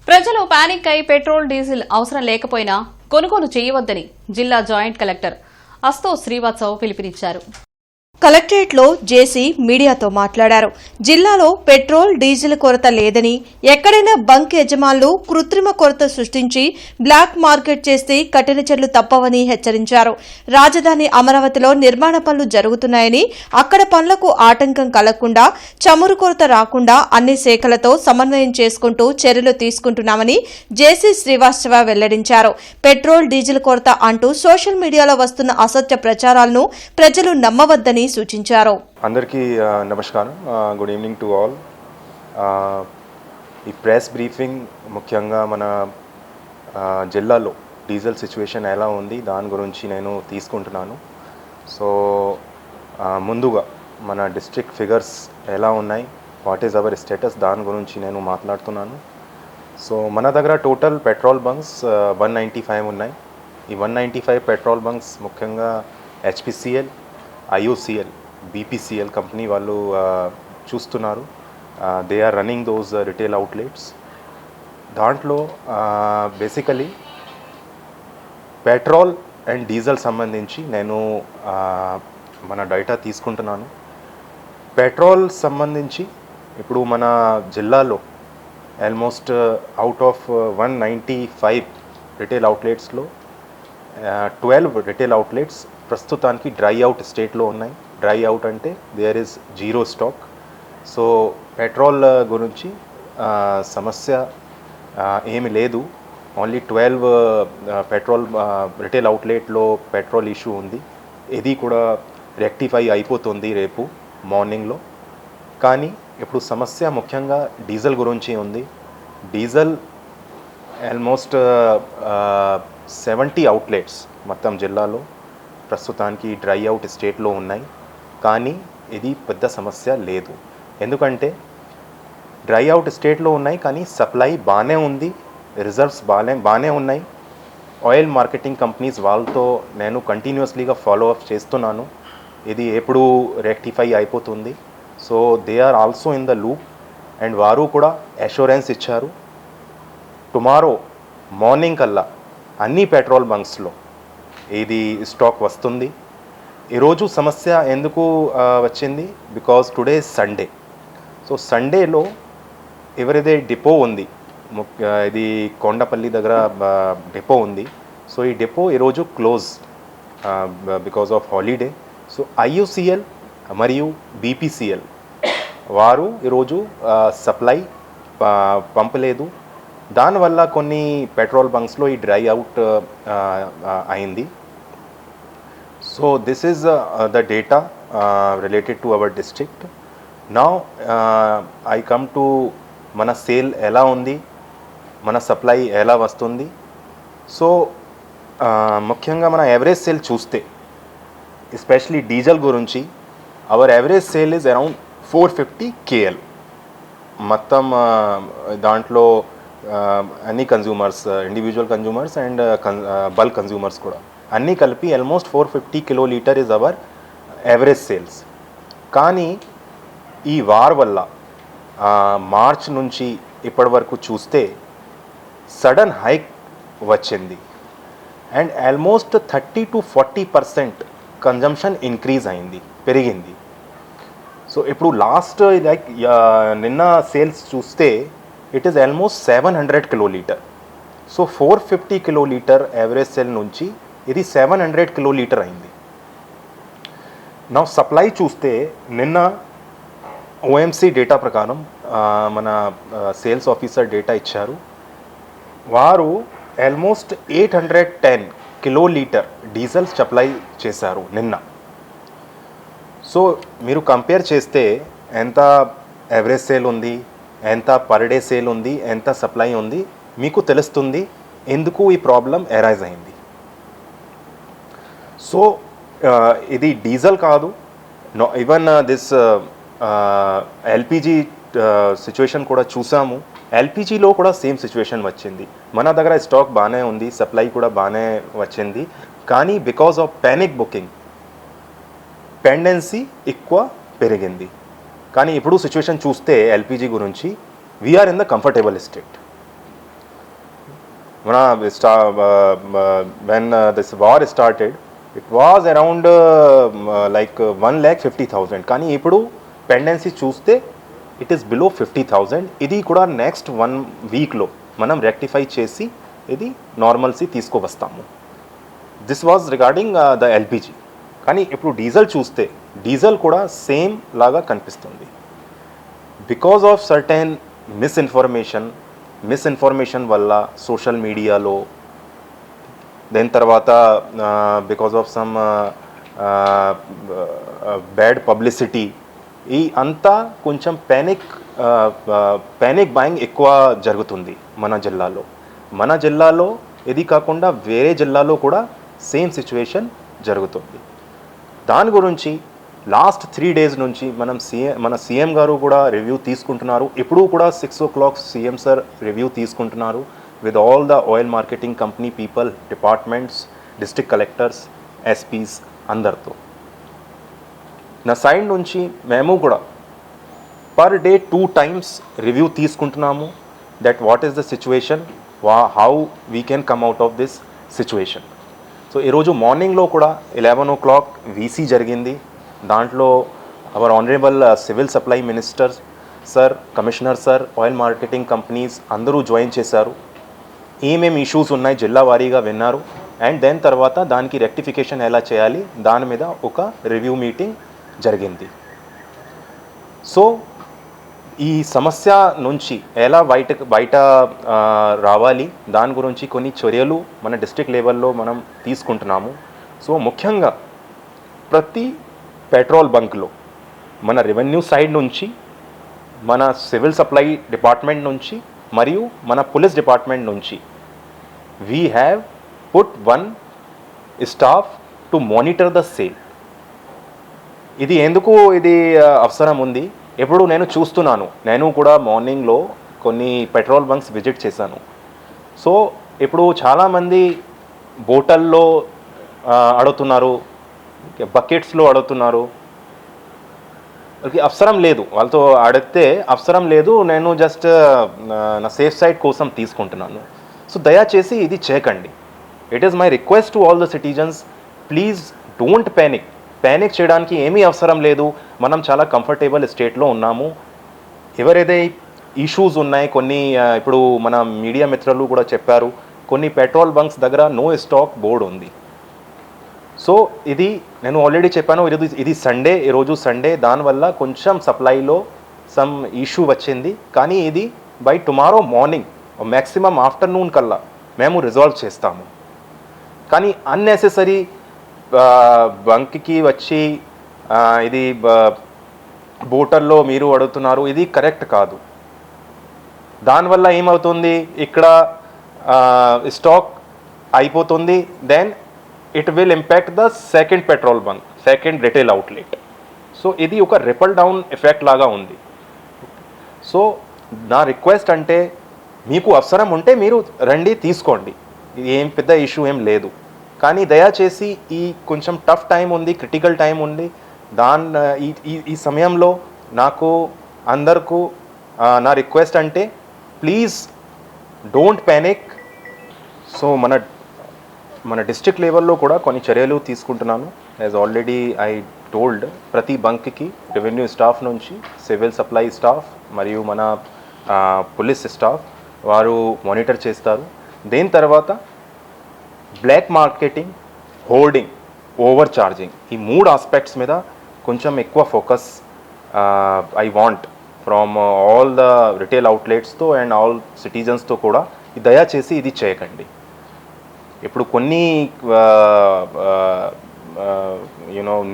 ప్రజలు పానిక్ అయి petrol diesel అవసరం లేకపోయినా కొనుగోలు చేయవద్దని జిల్లా జాయింట్ కలెక్టర్ అస్తో శ్రీవాత్సవ్ పిలుపునిచ్చారు. కలెక్టరేట్లో జేసీ మీడియాతో మాట్లాడారు. జిల్లాలో పెట్రోల్ డీజిల్ కొరత లేదని, ఎక్కడైనా బంక్ యజమానులు కృత్రిమ కొరత సృష్టించి బ్లాక్ మార్కెట్ చేస్తే కఠిన చర్యలు తప్పవని హెచ్చరించారు. రాజధాని అమరావతిలో నిర్మాణ పనులు జరుగుతున్నాయని, అక్కడ పనులకు ఆటంకం కలగకుండా, చమురు కొరత రాకుండా అన్ని శాఖలతో సమన్వయం చేసుకుంటూ చర్యలు తీసుకుంటున్నామని జేసీ శ్రీవాత్సవ వెల్లడించారు. పెట్రోల్ డీజిల్ కొరత అంటూ సోషల్ మీడియాలో వస్తున్న అసత్య ప్రచారాలను ప్రజలు నమ్మవద్దని సూచించారు. అందరికీ నమస్కారం. Good evening to all. ఈ ప్రెస్ బ్రీఫింగ్ ముఖ్యంగా మన జిల్లాలో డీజిల్ సిచ్యువేషన్ ఎలా ఉంది దాని గురించి నేను తీసుకుంటున్నాను. సో ముందుగా మన డిస్ట్రిక్ట్ ఫిగర్స్ ఎలా ఉన్నాయి, వాట్ ఈజ్ అవర్ స్టేటస్, దాని గురించి నేను మాట్లాడుతున్నాను. సో మన దగ్గర టోటల్ పెట్రోల్ బంక్స్ 195 ఉన్నాయి. ఈ 195 పెట్రోల్ బంక్స్ ముఖ్యంగా HPCL, IOCL, BPCL కంపెనీ వాళ్ళు చూస్తున్నారు. They are running those retail outlets. దాంట్లో బేసికలీ పెట్రోల్ అండ్ డీజిల్ సంబంధించి నేను మన డేటా తీసుకుంటున్నాను. పెట్రోల్ సంబంధించి ఇప్పుడు మన జిల్లాలో ఆల్మోస్ట్ అవుట్ ఆఫ్ 195 రిటైల్ అవుట్లెట్స్లో 12 రిటైల్ అవుట్లెట్స్ ప్రస్తుతానికి డ్రై అవుట్ స్టేట్లో ఉన్నాయి. డ్రై అవుట్ అంటే there is zero stock. So petrol గురించి సమస్య ఏమి లేదు. ఓన్లీ 12 పెట్రోల్ రిటైల్ అవుట్లెట్లో పెట్రోల్ ఇష్యూ ఉంది. ఇది కూడా రెక్టిఫై అయిపోతుంది రేపు మార్నింగ్లో. కానీ ఇప్పుడు సమస్య ముఖ్యంగా డీజిల్ గురించి ఉంది. డీజిల్ ఆల్మోస్ట్ 70 అవుట్లెట్స్ మొత్తం జిల్లాలో ప్రస్తుతానికి డ్రై అవుట్ స్టేట్లో ఉన్నాయి. కానీ ఇది పెద్ద సమస్య లేదు. ఎందుకంటే డ్రై అవుట్ స్టేట్లో ఉన్నాయి కానీ సప్లై బాగానే ఉంది, రిజర్వ్స్ బాగానే ఉన్నాయి. ఆయిల్ మార్కెటింగ్ కంపెనీస్ వాళ్ళతో నేను కంటిన్యూస్లీగా ఫాలో అప్ చేస్తున్నాను. ఇది ఎప్పుడు రెక్టిఫై అయిపోతుంది. So they are also in the loop and వారు కూడా అష్యూరెన్స్ ఇచ్చారు. టుమారో మార్నింగ్ కల్లా అన్ని పెట్రోల్ బంక్స్లో ఇది స్టాక్ వస్తుంది. ఈరోజు సమస్య ఎందుకు వచ్చింది? Because today Sunday. సో సండేలో ఎవరైతే డిపో ఉంది, ఇది కొండపల్లి దగ్గర డిపో ఉంది. సో ఈ డిపో ఈరోజు close because of holiday. So IOCL మరియు BPCL వారు ఈరోజు సప్లై పంపలేదు. దానివల్ల కొన్ని పెట్రోల్ బంక్స్లో ఈ డ్రై అవుట్ అయింది. So this is the data related to our district. Now I come to మన సేల్ ఎలా ఉంది, మన సప్లై ఎలా వస్తుంది. సో ముఖ్యంగా మన యావరేజ్ సేల్ చూస్తే ఎస్పెషలీ డీజిల్ గురించి our average sale is around 450 KL. మొత్తం దాంట్లో అన్ని consumers, individual consumers and bulk consumers కూడా అన్నీ కలిపి almost 450 kilolitre is our average sales. కానీ ఈ వార్ వల్ల మార్చ్ నుంచి ఇప్పటి వరకు చూస్తే సడన్ హైక్ వచ్చింది and almost 30 to 40% consumption increase అయింది, పెరిగింది. సో ఇప్పుడు లాస్ట్ లైక్ నిన్న సేల్స్ చూస్తే it is almost 700 kilolitre. So 450 kilolitre average sale నుంచి ఇది 700 కిలోలీటర్ అయింది. నా సప్లై చూస్తే నిన్న OMC డేటా ప్రకారం మన సేల్స్ ఆఫీసర్ డేటా ఇచ్చారు. వారు ఆల్మోస్ట్ 810 కిలోలీటర్ డీజిల్ సప్లై చేశారు నిన్న. సో మీరు కంపేర్ చేస్తే ఎంత యావరేజ్ సేల్ ఉంది, ఎంత పర్ డే సేల్ ఉంది, ఎంత సప్లై ఉంది, మీకు తెలుస్తుంది ఎందుకు ఈ ప్రాబ్లం ఎరైజ్ అయింది. సో ఇది డీజిల్ కాదు, ఈవెన్ దిస్ LPG సిచ్యువేషన్ కూడా చూసాము. LPGలో కూడా సేమ్ సిచ్యువేషన్ వచ్చింది. మన దగ్గర స్టాక్ బాగానే ఉంది, సప్లై కూడా బాగానే వచ్చింది. కానీ because of panic booking pendency ఎక్కువ పెరిగింది. కానీ ఇప్పుడు సిచ్యువేషన్ చూస్తే LPG గురించి we're in the comfortable state. when this war started, it was around like 1,50,000. కానీ ఇప్పుడు పెండెన్సీ చూస్తే ఇట్ ఈస్ బిలో 50,000. ఇది కూడా నెక్స్ట్ 1 వీక్లో మనం రెక్టిఫై చేసి ఇది నార్మల్సీ తీసుకువస్తాము. This was regarding the LPG. కానీ ఇప్పుడు డీజిల్ చూస్తే డీజిల్ కూడా సేమ్ లాగా కనిపిస్తుంది. బికాజ్ ఆఫ్ సర్టెన్ మిస్ఇన్ఫర్మేషన్ వల్ల సోషల్ మీడియాలో, దెన్ తర్వాత because of some bad publicity, ఈ అంతా కొంచెం ప్యానిక్ బయింగ్ ఎక్కువ జరుగుతుంది మన జిల్లాలో. ఇది కాకుండా వేరే జిల్లాలో కూడా సేమ్ సిచ్యువేషన్ జరుగుతుంది. దాని గురించి లాస్ట్ 3 days నుంచి మన సీఎం గారు కూడా రివ్యూ తీసుకుంటున్నారు. ఇప్పుడు కూడా 6 o'clock సీఎం సార్ రివ్యూ తీసుకుంటున్నారు with all the oil marketing company people, departments, district collectors, SPs అందరితో. నా సైడ్ నుంచి మేము కూడా పర్ డే 2 times రివ్యూ తీసుకుంటున్నాము that what is the situation, how we can come out of this situation. So ఈరోజు మార్నింగ్లో కూడా 11 o'clock వీసీ జరిగింది. దాంట్లో our honourable civil supply minister sir, commissioner sir, oil marketing companies అందరూ join చేశారు. ఏమేమి issues ఉన్నాయి జిల్లా వారీగా విన్నారు. అండ్ దెన్ తర్వాత దానికి రెక్టిఫికేషన్ ఎలా చేయాలి దాని మీద ఒక రివ్యూ మీటింగ్ జరిగింది. సో ఈ సమస్య నుంచి ఎలా బయట రావాలి దాని గురించి కొన్ని చర్యలు మన డిస్ట్రిక్ట్ లెవెల్లో మనం తీసుకుంటున్నాము. సో ముఖ్యంగా ప్రతి పెట్రోల్ బంక్లో మన రెవెన్యూ సైడ్ నుంచి, మన సివిల్ సప్లై డిపార్ట్మెంట్ నుంచి మరియు మన పోలీస్ డిపార్ట్మెంట్ నుంచి we have put 1 staff to monitor the sale. ఇది ఎందుకు అవసరం ఉంది, ఎప్పుడు నేను చూస్తున్నాను. నేను కూడా మార్నింగ్లో కొన్ని పెట్రోల్ బంక్స్ విజిట్ చేశాను. సో ఇప్పుడు చాలామంది బోటల్లో అడుగుతున్నారు, బకెట్స్లో అడుగుతున్నారు. అవసరం లేదు, వాళ్ళతో అడిగితే అవసరం లేదు, నేను జస్ట్ నా సేఫ్ సైడ్ కోసం తీసుకుంటున్నాను. సో దయచేసి ఇది చేయకండి. It is my request to all the citizens, please don't panic చేయడానికి ఏమీ అవసరం లేదు. మనం చాలా కంఫర్టబుల్ స్టేట్లో ఉన్నాము. ఎవరైతే ఇష్యూస్ ఉన్నాయి కొన్ని, ఇప్పుడు మన మీడియా మిత్రులు కూడా చెప్పారు, కొన్ని పెట్రోల్ బంక్స్ దగ్గర నో స్టాక్ బోర్డు ఉంది. సో ఇది నేను ఆల్రెడీ చెప్పాను, ఇది సండే, ఈరోజు సండే, దానివల్ల కొంచెం సప్లైలో సమ్ ఇష్యూ వచ్చింది. కానీ ఇది by tomorrow morning maximum afternoon కల్లా మేము రిజాల్వ్ చేస్తాము. కానీ అన్నెసెసరీ బంక్కి వచ్చి ఇది బోటల్లో మీరు అడుగుతున్నారు, ఇది కరెక్ట్ కాదు. దానివల్ల ఏమవుతుంది, ఇక్కడ స్టాక్ అయిపోతుంది. Then it will impact the second petrol bunk, second retail outlet. So ఇది ఒక రిపల్ డౌన్ ఎఫెక్ట్ లాగా ఉంది. సో నా రిక్వెస్ట్ అంటే, మీకు అవసరం ఉంటే మీరు రండి తీసుకోండి, ఇది ఏం పెద్ద ఇష్యూ ఏం లేదు. కానీ దయచేసి ఈ కొంచెం టఫ్ టైం ఉంది, క్రిటికల్ టైం ఉంది. ఈ సమయంలో నాకు అందరికీ నా రిక్వెస్ట్ అంటే, ప్లీజ్ డోంట్ ప్యానిక్. సో మన డిస్ట్రిక్ట్ లెవెల్లో కూడా కొన్ని చర్యలు తీసుకుంటున్నాను. యాజ్ ఆల్రెడీ ఐ టోల్డ్, ప్రతి బంక్కి రెవెన్యూ స్టాఫ్ నుంచి సివిల్ సప్లై స్టాఫ్ మరియు మన పోలీస్ స్టాఫ్ వారు మానిటర్ చేస్తారు. దీని తర్వాత black marketing, hoarding, over charging, ఈ 3 ఆస్పెక్ట్స్ మీద కొంచెం ఎక్కువ focus I want from all the retail అవుట్లెట్స్తో అండ్ ఆల్ సిటిజన్స్తో కూడా. దయచేసి ఇది చేయకండి. ఇప్పుడు కొన్ని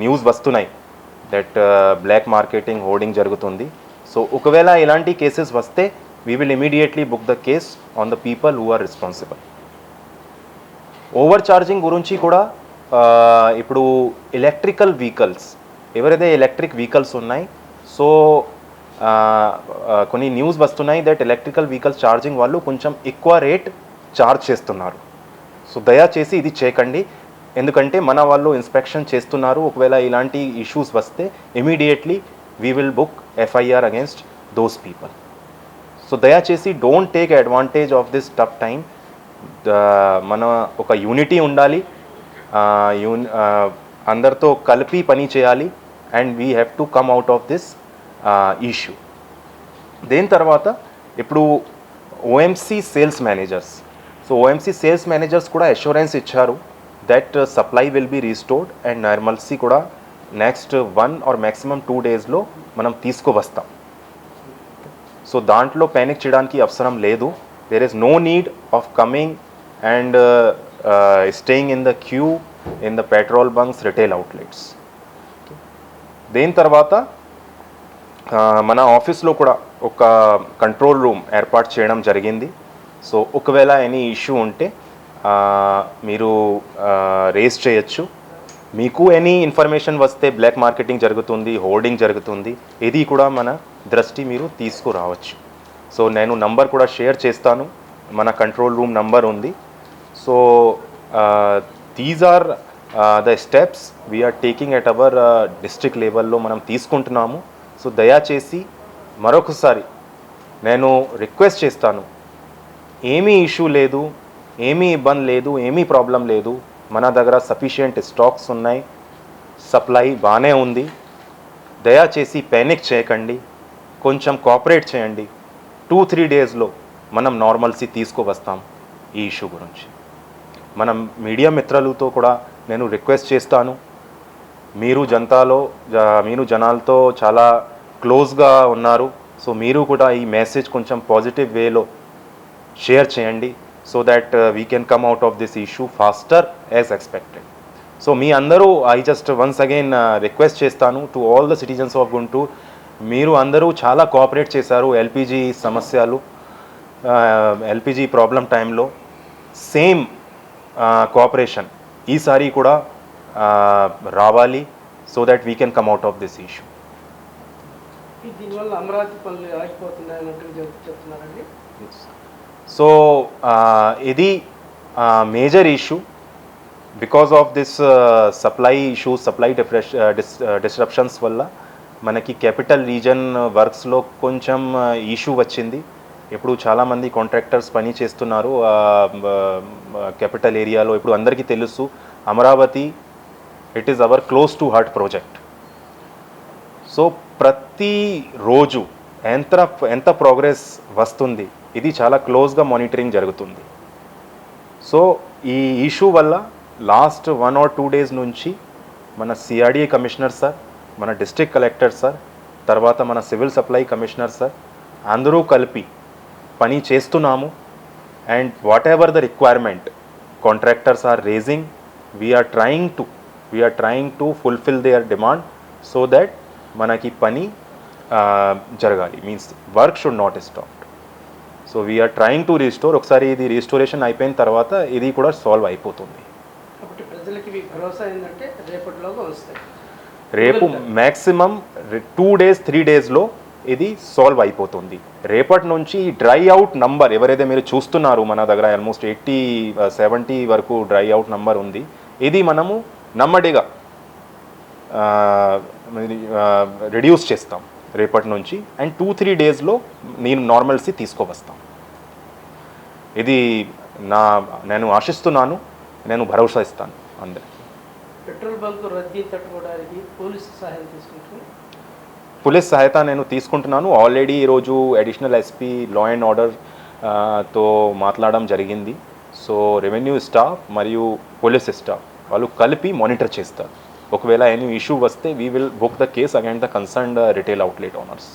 న్యూస్ వస్తున్నాయి దట్ బ్లాక్ మార్కెటింగ్, హోర్డింగ్ జరుగుతుంది. సో ఒకవేళ ఇలాంటి కేసెస్ వస్తే we will immediately book the case on the people who are responsible. Over charging గురించి కూడా ఇప్పుడు ఎలక్ట్రికల్ వెహికల్స్, ఎవరైతే ఎలక్ట్రిక్ వెహికల్స్ ఉన్నాయి, సో కొన్ని న్యూస్ వస్తున్నాయి దట్ ఎలక్ట్రికల్ వెహికల్స్ ఛార్జింగ్ వాళ్ళు కొంచెం ఎక్కువ రేట్ ఛార్జ్ చేస్తున్నారు. సో దయచేసి ఇది చేయకండి, ఎందుకంటే మన వాళ్ళు ఇన్స్పెక్షన్ చేస్తున్నారు. ఒకవేళ ఇలాంటి ఇష్యూస్ వస్తే immediately we will book FIR against those people. So దయచేసి don't take advantage of this tough time. మన ఒక యూనిటీ ఉండాలి, అందరితో కలిపి పని చేయాలి. And we have to come out of this issue. దేని తర్వాత ఇప్పుడు OMC sales managers, so OMC sales managers కూడా అష్యూరెన్స్ ఇచ్చారు that supply will be restored and normalcy కూడా నెక్స్ట్ 1 or maximum 2 డేస్లో మనం తీసుకువస్తాం. సో దాంట్లో ప్యానిక్ చేయడానికి అవసరం లేదు. There is no need of coming and staying in the queue in the petrol bunks, retail outlets. దేని తర్వాత మన ఆఫీస్లో కూడా ఒక కంట్రోల్ రూమ్ ఏర్పాటు చేయడం జరిగింది. సో ఒకవేళ ఎనీ ఇష్యూ ఉంటే మీరు రేస్ చేయొచ్చు. మీకు ఎనీ ఇన్ఫర్మేషన్ వస్తే బ్లాక్ మార్కెటింగ్ జరుగుతుంది, హోర్డింగ్ జరుగుతుంది, ఇది కూడా మన దృష్టి మీరు తీసుకురావచ్చు. సో నేను నంబర్ కూడా షేర్ చేస్తాను, మన కంట్రోల్ రూమ్ నంబర్ ఉంది. So these are the steps we're taking at our district లెవెల్లో మనం తీసుకుంటున్నాము. సో దయచేసి మరొకసారి నేను రిక్వెస్ట్ చేస్తాను, ఏమీ ఇష్యూ లేదు, ఏమీ ఇబ్బంది లేదు, ఏమీ ప్రాబ్లం లేదు. మన దగ్గర సఫిషియంట్ స్టాక్స్ ఉన్నాయి, సప్లై బాగానే ఉంది. దయచేసి ప్యానిక్ చేయకండి, కొంచెం కోఆపరేట్ చేయండి. 2-3 డేస్లో మనం నార్మల్సీ తీసుకువస్తాం ఈ ఇష్యూ గురించి. మనం మీడియా మిత్రులతో కూడా నేను రిక్వెస్ట్ చేస్తాను, మీరు జనాలతో చాలా క్లోజ్గా ఉన్నారు. సో మీరు కూడా ఈ మెసేజ్ కొంచెం పాజిటివ్ వేలో షేర్ చేయండి, so that we can come out of this issue faster as expected. So మీ అందరూ I just once again request చేస్తాను to all the citizens of Guntur, మీరు అందరూ చాలా కోఆపరేట్ చేశారు ఎల్పిజి సమస్యలు, ఎల్పిజి ప్రాబ్లం టైంలో. సేమ్ కోఆపరేషన్ ఈసారి కూడా రావాలి, so that we can come out of this issue. దీనివల్ల అమరావతి పనులు ఆగిపోతున్నాయన్నట్టు చెప్తున్నారండి. సో ఇది major issue because of this supply issue, supply disruptions వల్ల మనకి క్యాపిటల్ రీజన్ వర్క్స్లో కొంచెం ఇష్యూ వచ్చింది. ఇప్పుడు చాలామంది కాంట్రాక్టర్స్ పని చేస్తున్నారు క్యాపిటల్ ఏరియాలో. ఇప్పుడు అందరికీ తెలుసు Amaravati it is our close to heart project. So ప్రతిరోజు ఎంత ప్రోగ్రెస్ వస్తుంది ఇది చాలా క్లోజ్గా మానిటరింగ్ జరుగుతుంది. సో ఈ ఇష్యూ వల్ల లాస్ట్ 1 or 2 డేస్ నుంచి మన సిఆర్డీఏ కమిషనర్ సార్, మన డిస్ట్రిక్ట్ కలెక్టర్ సార్, తర్వాత మన సివిల్ సప్లై కమిషనర్ సార్ అందరూ కలిపి పని చేస్తున్నాము. And whatever the requirement contractors are raising, we're trying to fulfil their demand so that మనకి పని జరగాలి, means work should not stop. So we're trying to restore. ఒకసారి ఇది రీస్టోరేషన్ అయిపోయిన తర్వాత ఇది కూడా సాల్వ్ అయిపోతుంది. కాబట్టి ప్రజలకి భరోసా ఏంటంటే రేపటిలోగా వస్తాయి, రేపు మ్యాక్సిమం 2 days 3 డేస్లో ఇది సాల్వ్ అయిపోతుంది. రేపటి నుంచి డ్రై అవుట్ నంబర్ ఎవరైతే మీరు చూస్తున్నారు మన దగ్గర ఆల్మోస్ట్ 80-70 వరకు డ్రై అవుట్ నంబర్ ఉంది. ఇది మనము నెమ్మదిగా రిడ్యూస్ చేస్తాం రేపటి నుంచి. అండ్ 2-3 డేస్లో నేను నార్మల్సీ తీసుకువస్తాం. ఇది నేను ఆశిస్తున్నాను, నేను భరోసా ఇస్తాను అందరికీ. పెట్రోల్ బంక్ రద్దీ తట్టుకోవడానికి పోలీసు సహాయం తీసుకుంటున్నాను. పోలీస్ సహాయత నేను తీసుకుంటున్నాను. ఆల్రెడీ ఈరోజు additional SP law and order తో మాట్లాడడం జరిగింది. సో రెవెన్యూ స్టాఫ్ మరియు పోలీస్ స్టాఫ్ వాళ్ళు కలిపి మానిటర్ చేస్తారు. ఒకవేళ ఎనీ ఇష్యూ వస్తే we will book the case against the concerned retail outlet owners.